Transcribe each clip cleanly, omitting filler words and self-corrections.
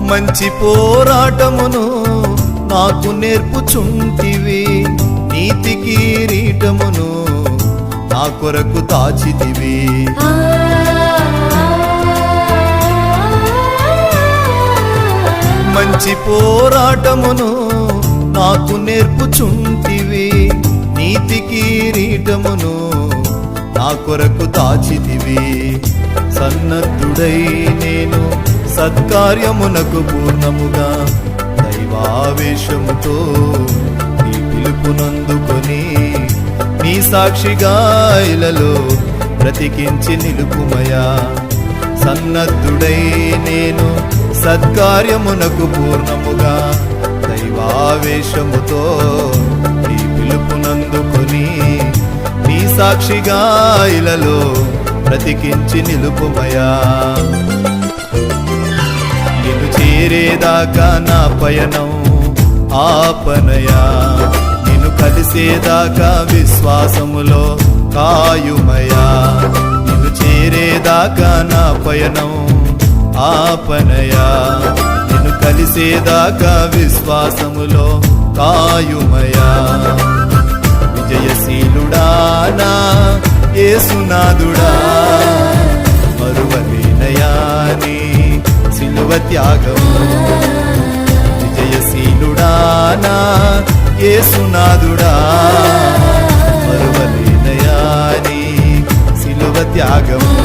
మంచి పోరాటమును నాకు నేర్పుచుంటివి, నీతి కిరీటమును నా కొరకు దాచితివి. మంచి పోరాటమును నాకు నేర్పుచుంటివి, నీతి కిరీటమును నా కొరకు దాచితివి. సన్నద్ధుడై నేను సత్కార్యమునకు పూర్ణముగా దైవావేశముతో నీ పిలుపునందుకొని నీ సాక్షిగా ఇలలో బ్రతికించి నిలుపుమయా. సన్నద్ధుడై నేను సత్కార్యమునకు పూర్ణముగా దైవావేశముతో నీ పిలుపునందుకొని నీ సాక్షిగా ఇలలో బ్రతికించి నిలుపుమయా. నిన్ను చేరేదాకా నా పయనం ఆపనయా, నిన్ను కలిసేదాకా విశ్వాసములో కాయుమయా. నిన్ను చేరేదాకా నా పయనం ఆపనయా, నిన్ను కలిసేదాకా విశ్వాసములో కాయుమయా. విజయశీలుడా నా యేసునాథుడా, మరువలేనయా నీ సిలువ త్యాగము. విజయశీలుడా నా యేసునాథుడా, మరువలేనయా నీ సిలువ త్యాగము.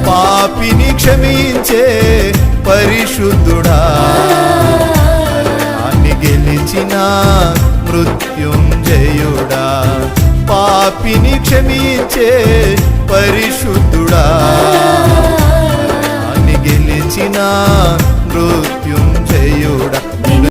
పాపిని క్షమించే పరిశుద్ధుడా, మరణాన్ని గెలిచిన మృత్యుంజయుడా. పాపిని క్షమించే పరిశుద్ధుడా, మరణాన్ని గెలిచిన మృత్యుంజయుడా.